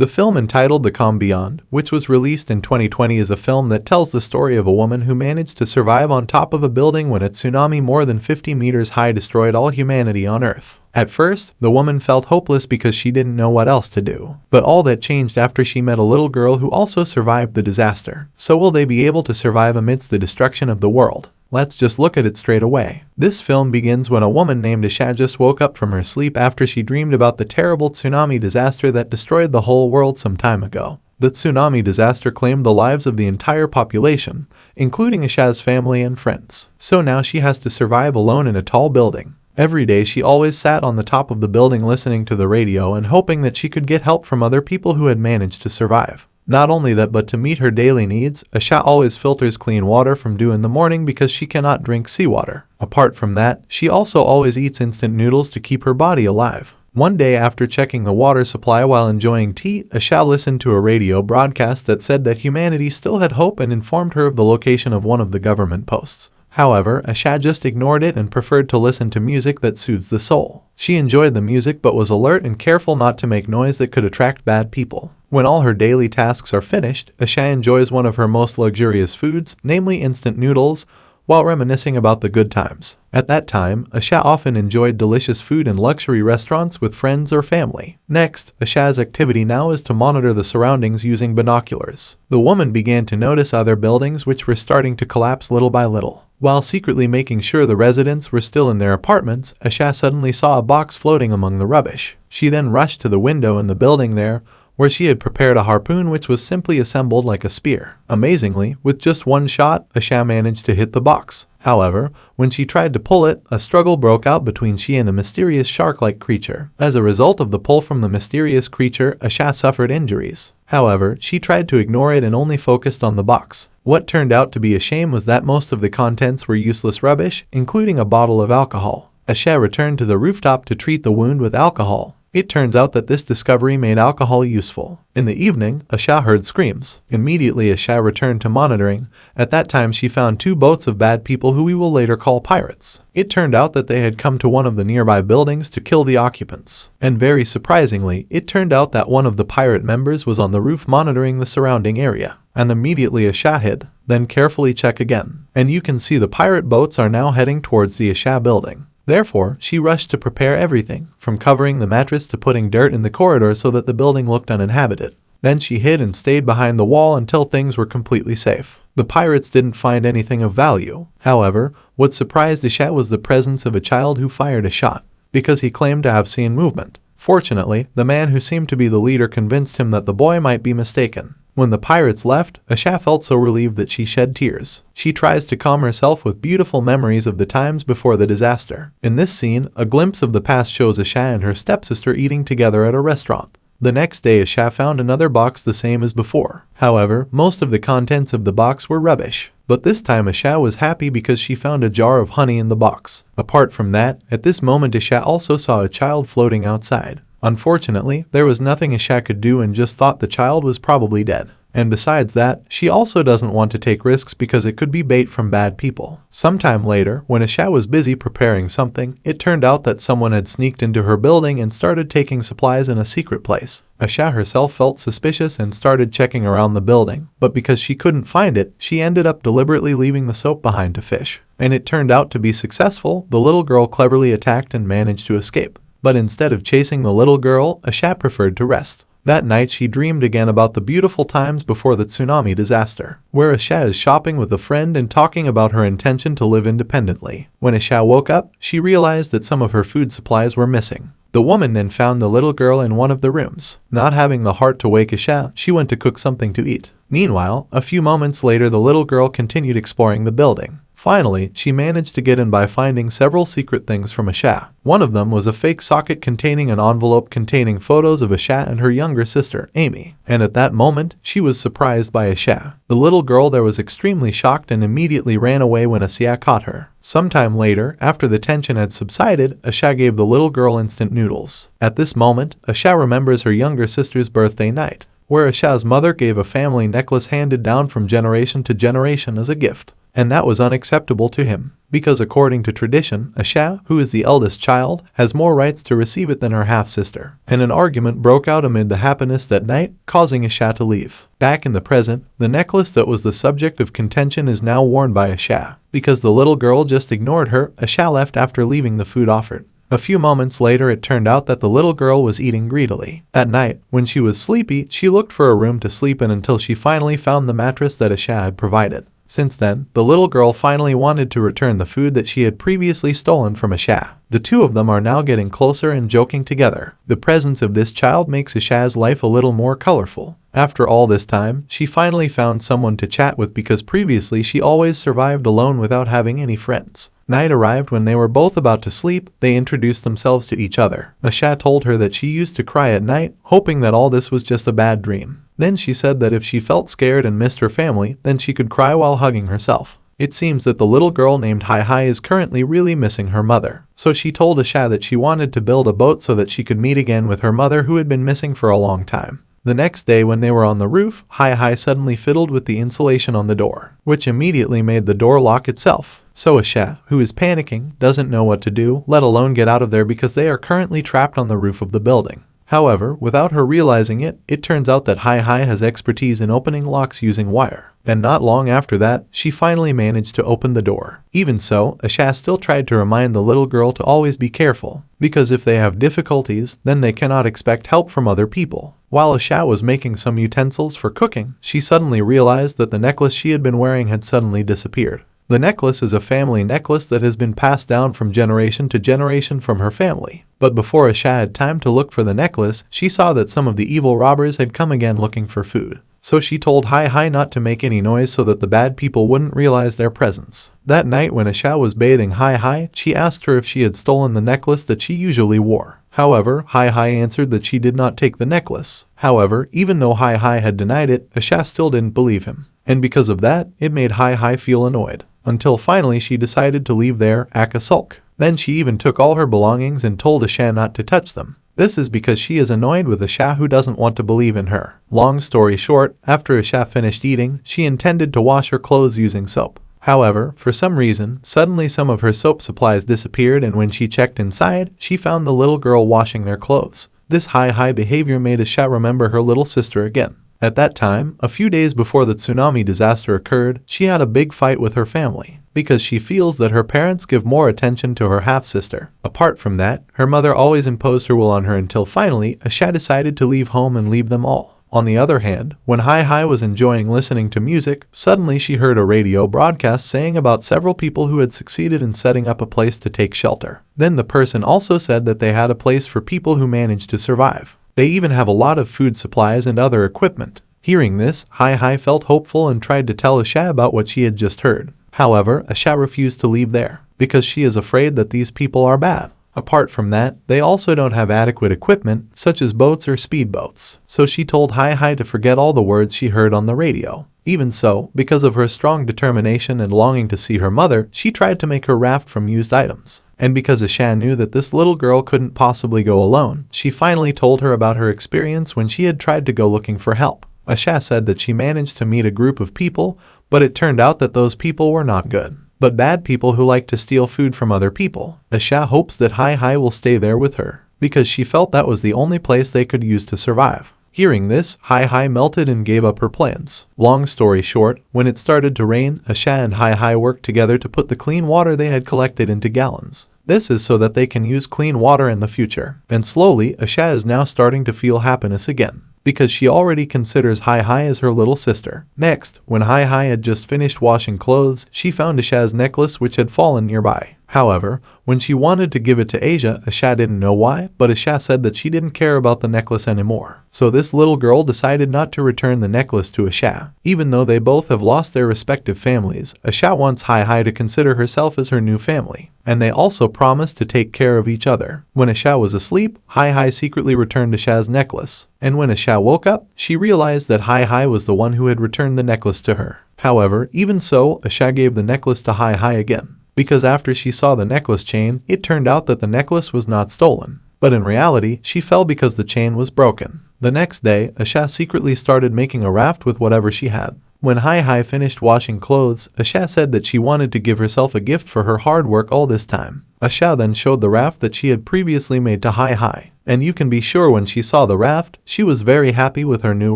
The film entitled The Calm Beyond, which was released in 2020, is a film that tells the story of a woman who managed to survive on top of a building when a tsunami more than 50 meters high destroyed all humanity on Earth. At first, the woman felt hopeless because she didn't know what else to do. But all that changed after she met a little girl who also survived the disaster. So will they be able to survive amidst the destruction of the world? Let's just look at it straight away. This film begins when a woman named Asha just woke up from her sleep after she dreamed about the terrible tsunami disaster that destroyed the whole world some time ago. The tsunami disaster claimed the lives of the entire population, including Asha's family and friends. So now she has to survive alone in a tall building. Every day she always sat on the top of the building listening to the radio and hoping that she could get help from other people who had managed to survive. Not only that, but to meet her daily needs, Asha always filters clean water from dew in the morning because she cannot drink seawater. Apart from that, she also always eats instant noodles to keep her body alive. One day after checking the water supply while enjoying tea, Asha listened to a radio broadcast that said that humanity still had hope and informed her of the location of one of the government posts. However, Asha just ignored it and preferred to listen to music that soothes the soul. She enjoyed the music but was alert and careful not to make noise that could attract bad people. When all her daily tasks are finished, Asha enjoys one of her most luxurious foods, namely instant noodles, while reminiscing about the good times. At that time, Asha often enjoyed delicious food in luxury restaurants with friends or family. Next, Asha's activity now is to monitor the surroundings using binoculars. The woman began to notice other buildings which were starting to collapse little by little. While secretly making sure the residents were still in their apartments, Asha suddenly saw a box floating among the rubbish. She then rushed to the window in the building there, where she had prepared a harpoon which was simply assembled like a spear. Amazingly, with just one shot, Asha managed to hit the box. However, when she tried to pull it, a struggle broke out between she and a mysterious shark-like creature. As a result of the pull from the mysterious creature, Asha suffered injuries. However, she tried to ignore it and only focused on the box. What turned out to be a shame was that most of the contents were useless rubbish, including a bottle of alcohol. Asha returned to the rooftop to treat the wound with alcohol. It turns out that this discovery made alcohol useful. In the evening, Asha heard screams. Immediately, Asha returned to monitoring. At that time, she found two boats of bad people who we will later call pirates. It turned out that they had come to one of the nearby buildings to kill the occupants. And very surprisingly, it turned out that one of the pirate members was on the roof monitoring the surrounding area. And immediately Asha hid, then carefully check again. And you can see the pirate boats are now heading towards the Asha building. Therefore, she rushed to prepare everything, from covering the mattress to putting dirt in the corridor so that the building looked uninhabited. Then she hid and stayed behind the wall until things were completely safe. The pirates didn't find anything of value. However, what surprised Asha was the presence of a child who fired a shot, because he claimed to have seen movement. Fortunately, the man who seemed to be the leader convinced him that the boy might be mistaken. When the pirates left, Asha felt so relieved that she shed tears. She tries to calm herself with beautiful memories of the times before the disaster. In this scene, a glimpse of the past shows Asha and her stepsister eating together at a restaurant. The next day, Asha found another box the same as before. However, most of the contents of the box were rubbish. But this time Asha was happy because she found a jar of honey in the box. Apart from that, at this moment Asha also saw a child floating outside. Unfortunately, there was nothing Asha could do and just thought the child was probably dead. And besides that, she also doesn't want to take risks because it could be bait from bad people. Sometime later, when Asha was busy preparing something, it turned out that someone had sneaked into her building and started taking supplies in a secret place. Asha herself felt suspicious and started checking around the building, but because she couldn't find it, she ended up deliberately leaving the soap behind to fish. And it turned out to be successful. The little girl cleverly attacked and managed to escape. But instead of chasing the little girl, Asha preferred to rest. That night she dreamed again about the beautiful times before the tsunami disaster, where Asha is shopping with a friend and talking about her intention to live independently. When Asha woke up, she realized that some of her food supplies were missing. The woman then found the little girl in one of the rooms. Not having the heart to wake Asha, she went to cook something to eat. Meanwhile, a few moments later the little girl continued exploring the building. Finally, she managed to get in by finding several secret things from Asha. One of them was a fake socket containing an envelope containing photos of Asha and her younger sister, Amy. And at that moment, she was surprised by Asha. The little girl there was extremely shocked and immediately ran away when Asha caught her. Sometime later, after the tension had subsided, Asha gave the little girl instant noodles. At this moment, Asha remembers her younger sister's birthday night, where Asha's mother gave a family necklace handed down from generation to generation as a gift. and that was unacceptable to him, because according to tradition, Asha, who is the eldest child, has more rights to receive it than her half-sister. And an argument broke out amid the happiness that night, causing Asha to leave. Back in the present, the necklace that was the subject of contention is now worn by Asha. Because the little girl just ignored her, Asha left after leaving the food offered. A few moments later, it turned out that the little girl was eating greedily. At night, when she was sleepy, she looked for a room to sleep in until she finally found the mattress that Asha had provided. Since then, the little girl finally wanted to return the food that she had previously stolen from Asha. The two of them are now getting closer and joking together. The presence of this child makes Asha's life a little more colorful. After all this time, she finally found someone to chat with because previously she always survived alone without having any friends. Night arrived when they were both about to sleep. They introduced themselves to each other. Asha told her that she used to cry at night, hoping that all this was just a bad dream. Then she said that if she felt scared and missed her family, then she could cry while hugging herself. It seems that the little girl named Hai Hai is currently really missing her mother. So she told Asha that she wanted to build a boat so that she could meet again with her mother who had been missing for a long time. The next day when they were on the roof, Hai Hai suddenly fiddled with the insulation on the door, which immediately made the door lock itself. So Asha, who is panicking, doesn't know what to do, let alone get out of there because they are currently trapped on the roof of the building. However, without her realizing it, it turns out that Hai Hai has expertise in opening locks using wire. And not long after that, she finally managed to open the door. Even so, Asha still tried to remind the little girl to always be careful, because if they have difficulties, then they cannot expect help from other people. While Asha was making some utensils for cooking, she suddenly realized that the necklace she had been wearing had suddenly disappeared. The necklace is a family necklace that has been passed down from generation to generation from her family. But before Asha had time to look for the necklace, she saw that some of the evil robbers had come again looking for food. So she told Hai Hai not to make any noise so that the bad people wouldn't realize their presence. That night when Asha was bathing Hai Hai, she asked her if she had stolen the necklace that she usually wore. However, Hai Hai answered that she did not take the necklace. However, even though Hai Hai had denied it, Asha still didn't believe him. And because of that, it made Hai Hai feel annoyed. Until finally she decided to leave there, act a sulk. Then she even took all her belongings and told Asha not to touch them. This is because she is annoyed with Asha who doesn't want to believe in her. Long story short, after Asha finished eating, she intended to wash her clothes using soap. However, for some reason, suddenly some of her soap supplies disappeared, and when she checked inside, she found the little girl washing their clothes. This high behavior made Asha remember her little sister again. At that time, a few days before the tsunami disaster occurred, she had a big fight with her family, because she feels that her parents give more attention to her half-sister. Apart from that, her mother always imposed her will on her until finally, Asha decided to leave home and leave them all. On the other hand, when Hai Hai was enjoying listening to music, suddenly she heard a radio broadcast saying about several people who had succeeded in setting up a place to take shelter. Then the person also said that they had a place for people who managed to survive. They even have a lot of food supplies and other equipment. Hearing this, Hai Hai felt hopeful and tried to tell Asha about what she had just heard. However, Asha refused to leave there, because she is afraid that these people are bad. Apart from that, they also don't have adequate equipment, such as boats or speedboats. So she told Hai Hai to forget all the words she heard on the radio. Even so, because of her strong determination and longing to see her mother, she tried to make her raft from used items. And because Asha knew that this little girl couldn't possibly go alone, she finally told her about her experience when she had tried to go looking for help. Asha said that she managed to meet a group of people, but it turned out that those people were not good, but bad people who like to steal food from other people. Asha hopes that Hai Hai will stay there with her, because she felt that was the only place they could use to survive. Hearing this, Hai Hai melted and gave up her plans. Long story short, when it started to rain, Asha and Hai Hai worked together to put the clean water they had collected into gallons. This is so that they can use clean water in the future. And slowly, Asha is now starting to feel happiness again, because she already considers Hai Hai as her little sister. Next, when Hai Hai had just finished washing clothes, she found Asha's necklace which had fallen nearby. However, when she wanted to give it to Asia, Asha didn't know why, but Asha said that she didn't care about the necklace anymore. So this little girl decided not to return the necklace to Asha. Even though they both have lost their respective families, Asha wants Hai Hai to consider herself as her new family, and they also promised to take care of each other. When Asha was asleep, Hai Hai secretly returned Asha's necklace, and when Asha woke up, she realized that Hai Hai was the one who had returned the necklace to her. However, even so, Asha gave the necklace to Hai Hai again, because after she saw the necklace chain, it turned out that the necklace was not stolen. But in reality, she fell because the chain was broken. The next day, Asha secretly started making a raft with whatever she had. When Hai Hai finished washing clothes, Asha said that she wanted to give herself a gift for her hard work all this time. Asha then showed the raft that she had previously made to Hai Hai, and you can be sure when she saw the raft, she was very happy with her new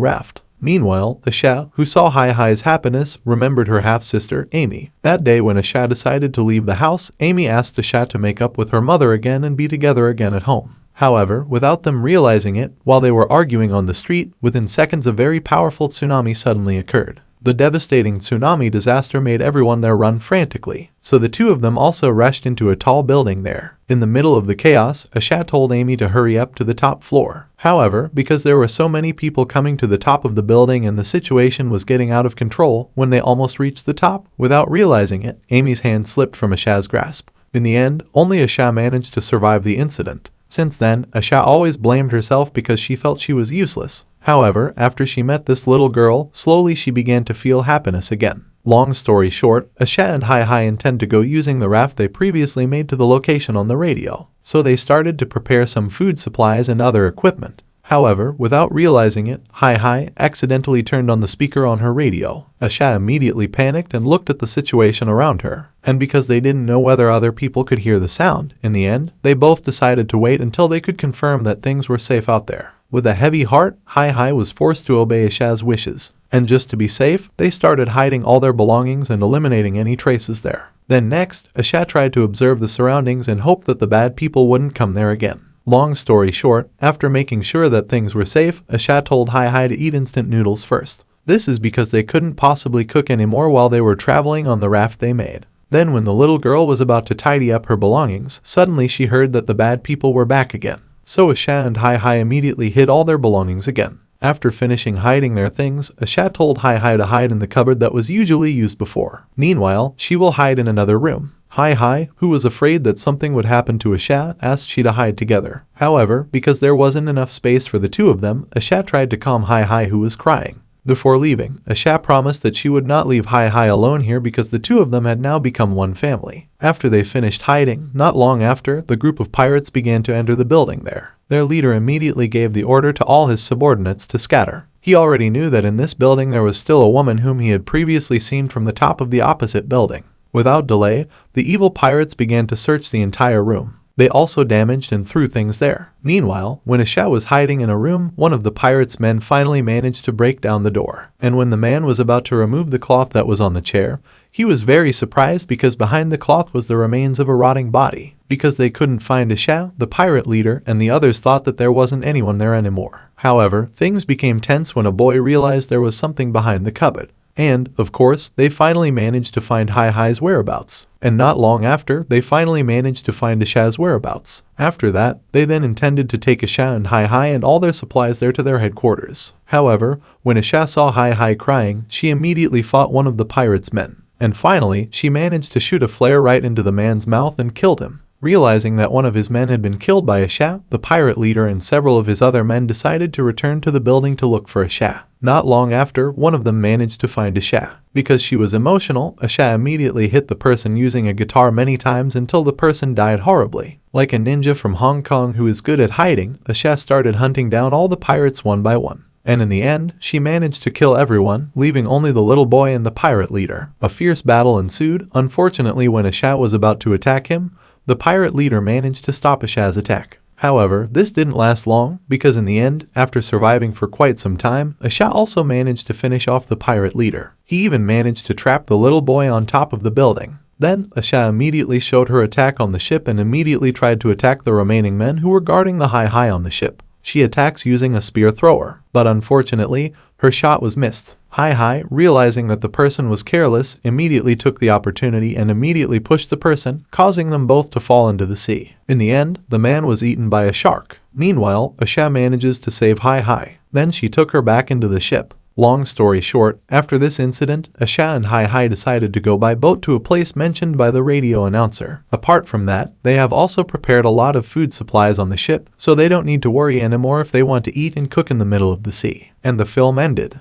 raft. Meanwhile, Asha, who saw Hai Hai's happiness, remembered her half-sister, Amy. That day when Asha decided to leave the house, Amy asked Asha to make up with her mother again and be together again at home. However, without them realizing it, while they were arguing on the street, within seconds a very powerful tsunami suddenly occurred. The devastating tsunami disaster made everyone there run frantically, so the two of them also rushed into a tall building there. In the middle of the chaos, Asha told Amy to hurry up to the top floor. However, because there were so many people coming to the top of the building and the situation was getting out of control, when they almost reached the top, without realizing it, Amy's hand slipped from Asha's grasp. In the end, only Asha managed to survive the incident. Since then, Asha always blamed herself because she felt she was useless. However, after she met this little girl, slowly she began to feel happiness again. Long story short, Asha and Hai Hai intend to go using the raft they previously made to the location on the radio. So they started to prepare some food supplies and other equipment. However, without realizing it, Hai Hai accidentally turned on the speaker on her radio. Asha immediately panicked and looked at the situation around her. And because they didn't know whether other people could hear the sound, in the end, they both decided to wait until they could confirm that things were safe out there. With a heavy heart, Hai Hai was forced to obey Asha's wishes. And just to be safe, they started hiding all their belongings and eliminating any traces there. Then next, Asha tried to observe the surroundings and hoped that the bad people wouldn't come there again. Long story short, after making sure that things were safe, Asha told Hai Hai to eat instant noodles first. This is because they couldn't possibly cook anymore while they were traveling on the raft they made. Then when the little girl was about to tidy up her belongings, suddenly she heard that the bad people were back again. So Asha and Hai Hai immediately hid all their belongings again. After finishing hiding their things, Asha told Hai Hai to hide in the cupboard that was usually used before. Meanwhile, she will hide in another room. Hai Hai, who was afraid that something would happen to Asha, asked she to hide together. However, because there wasn't enough space for the two of them, Asha tried to calm Hai Hai, who was crying. Before leaving, Asha promised that she would not leave Hai Hai alone here because the two of them had now become one family. After they finished hiding, not long after, the group of pirates began to enter the building there. Their leader immediately gave the order to all his subordinates to scatter. He already knew that in this building there was still a woman whom he had previously seen from the top of the opposite building. Without delay, the evil pirates began to search the entire room. They also damaged and threw things there. Meanwhile, when Asha was hiding in a room, one of the pirates' men finally managed to break down the door. And when the man was about to remove the cloth that was on the chair, he was very surprised because behind the cloth was the remains of a rotting body. Because they couldn't find Asha, the pirate leader, and the others thought that there wasn't anyone there anymore. However, things became tense when a boy realized there was something behind the cupboard. And, of course, they finally managed to find Hai Hai's whereabouts. And not long after, they finally managed to find Asha's whereabouts. After that, they then intended to take Asha and Hai Hai and all their supplies there to their headquarters. However, when Asha saw Hai Hai crying, she immediately fought one of the pirates' men. And finally, she managed to shoot a flare right into the man's mouth and killed him. Realizing that one of his men had been killed by Asha, the pirate leader and several of his other men decided to return to the building to look for Asha. Not long after, one of them managed to find Asha. Because she was emotional, Asha immediately hit the person using a guitar many times until the person died horribly. Like a ninja from Hong Kong who is good at hiding, Asha started hunting down all the pirates one by one. And in the end, she managed to kill everyone, leaving only the little boy and the pirate leader. A fierce battle ensued. Unfortunately, when Asha was about to attack him, the pirate leader managed to stop Asha's attack. However, this didn't last long, because in the end, after surviving for quite some time, Asha also managed to finish off the pirate leader. He even managed to trap the little boy on top of the building. Then, Asha immediately showed her attack on the ship and immediately tried to attack the remaining men who were guarding the Hai Hai on the ship. She attacks using a spear thrower, but unfortunately, her shot was missed. Hai Hai, realizing that the person was careless, immediately took the opportunity and immediately pushed the person, causing them both to fall into the sea. In the end, the man was eaten by a shark. Meanwhile, Asha manages to save Hai Hai. Then she took her back into the ship. Long story short, after this incident, Asha and Hai Hai decided to go by boat to a place mentioned by the radio announcer. Apart from that, they have also prepared a lot of food supplies on the ship, so they don't need to worry anymore if they want to eat and cook in the middle of the sea. And the film ended.